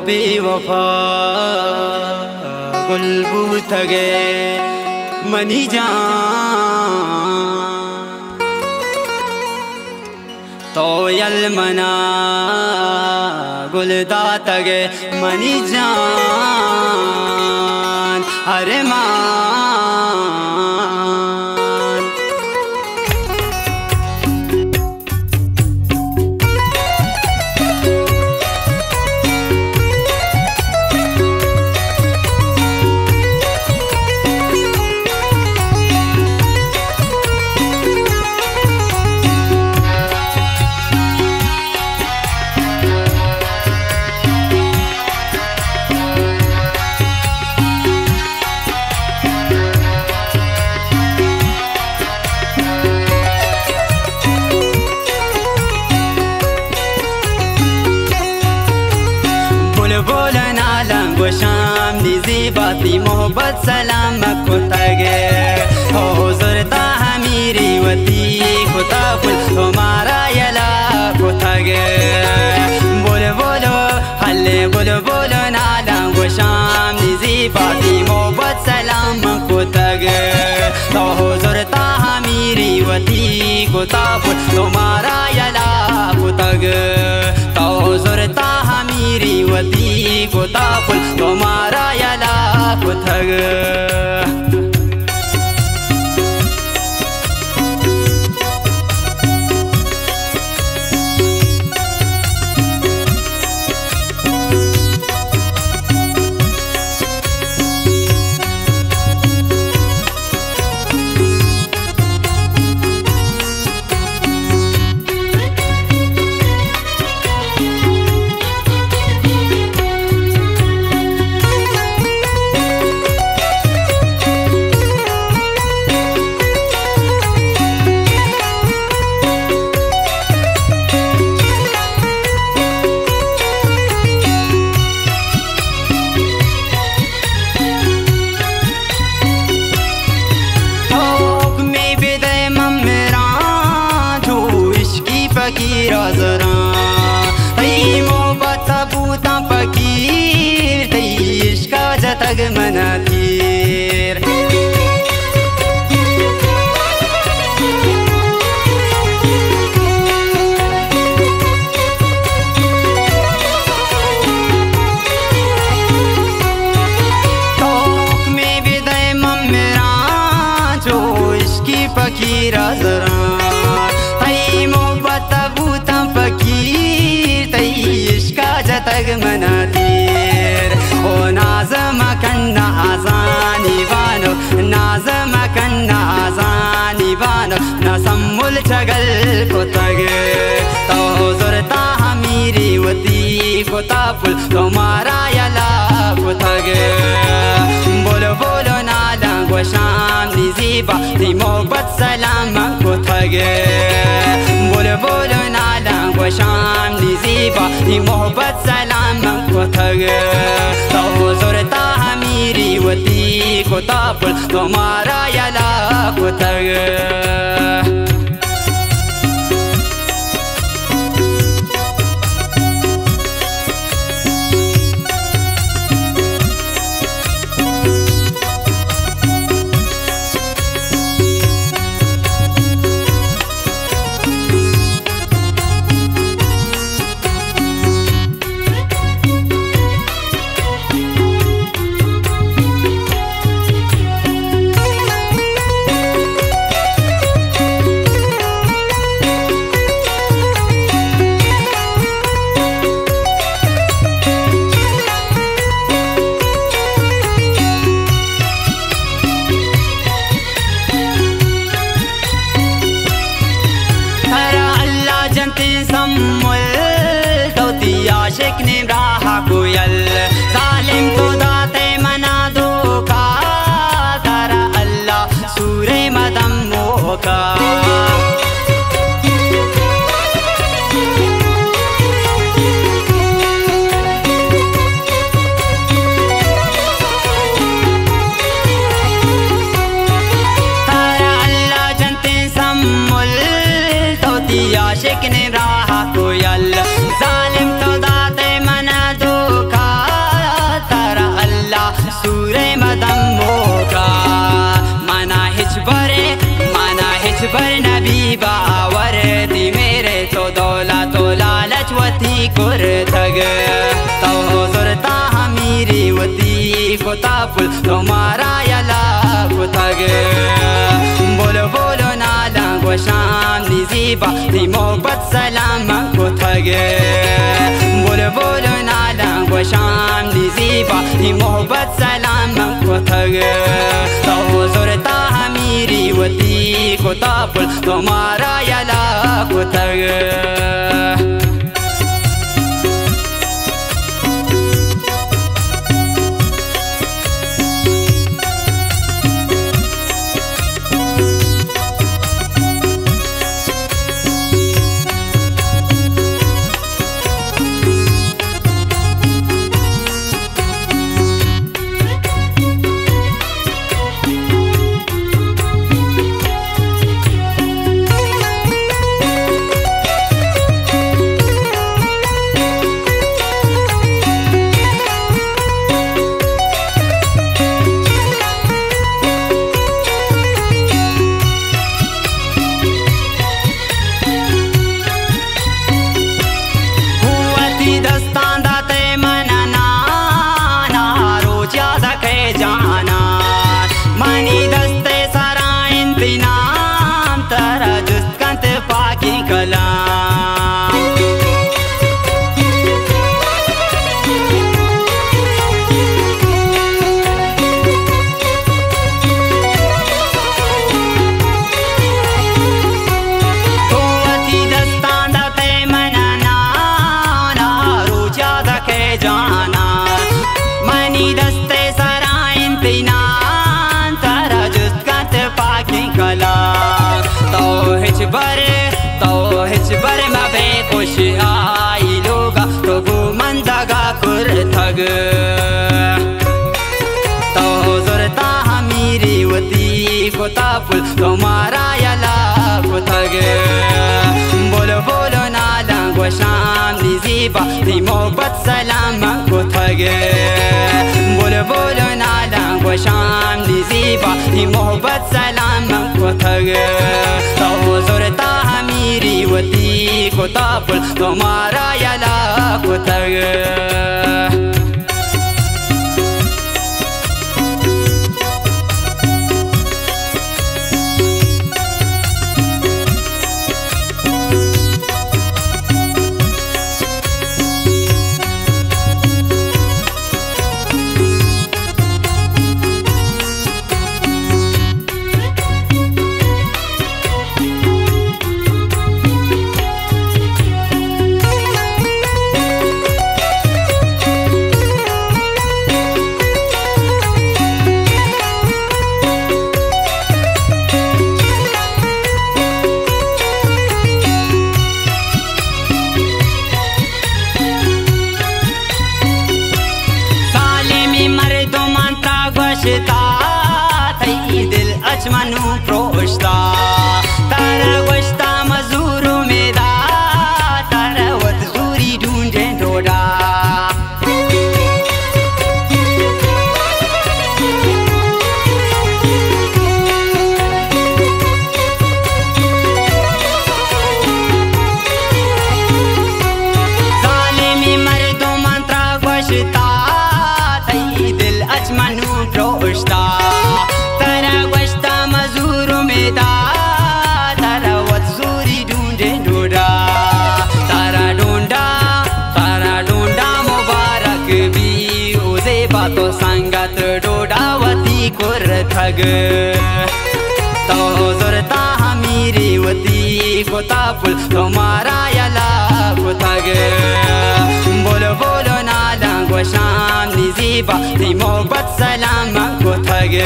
बेवफा गुलबू थगे मनी जान तो यलमना गुलदा तगे मनी जान अरे शाम निजी बाती मोहब्बत सलाम को तगे हो हुज़ुरता हमीरी वती खुदा फुल तुम्हारा यला को तगे बोलो बोलो हल्ले बोलो बोलो नाला वो शाम निजी बाती मोहब्बत सलाम को तगे हो हुज़ुरता हमीरी वती खुदा फुल तुम्हारा यला को तगे हो हुज़ुरता हमीरी वती खुदा फुल तुम्हारा यला को तगे जरा तई मोहब्बत बूता फकीर तई इश्क जतग मना तीर तोक में विदय मेरा जो इश्की फकीर जरा जतग मना तीर ओ नाज़म कन्ना आज़ानी बानो नाज़म कन्ना आज़ानी बानो नसमुल चगल को तगे तो हुज़ुरता हमीरी वती खुदा फुल तुम्हारा यला को तगे बोलो बोलो नाला वो शाम निजीबा दी मोहब्बत सलाम को तगे बोलो बोलो नाला वो शाम निजीबा दी मोहब्बत सलाम को तगे तो हुज़ुरता हमीरी वती खुदा फुल तुम्हारा यला को तगे वती कुर थग तो जुरता हमीरी वती कोता पुल तुम्हारा यला को थग बोलो बोलो नाला गो शाम निजीबा दी मोहब्बत सलाम को थग बोलो बोलो नाला गो शाम निजीबा दी मोहब्बत सलाम को थग तो जुरता हमीरी वती कोता पुल तुम्हारा यला को थग बरे मबे खुश आई लोगा तो गुमन जगा कुर थग तो जुरता हमीरी वती कोता पुल तुम्हारा यला को थग बोलो बोलो नाला गो शाम निजीबा दी मोहब्बत सलाम को थग बोलो बोलो नाला गो शाम निजीबा दी मोहब्बत सलाम को थग तो जुरता हमीरी वती कोता पुल तुम्हारा यला को थग दिल अचमनु प्रोष्टा तारा गोश्ता मजूरू मेदा तारा वतूरी ढूंढे डोडा जालिमी मर्दों मंत्रा गोश्ता दिल अचमनु प्रोष्टा तो संगत डोडावती कुर थग तो जुरता हमीरी वती कोता पुल तुम्हारा यला को थग बोलो बोलो नाला गो शाम निजीबा दी मोहब्बत सलाम को थग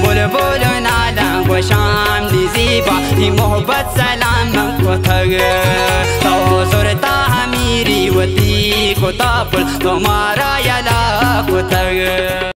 बोलो बोलो नाला गो शाम निजीबा दी मोहब्बत सलाम को थग तो जुरता हमीरी वती कोता पुल तुम्हारा यला को थग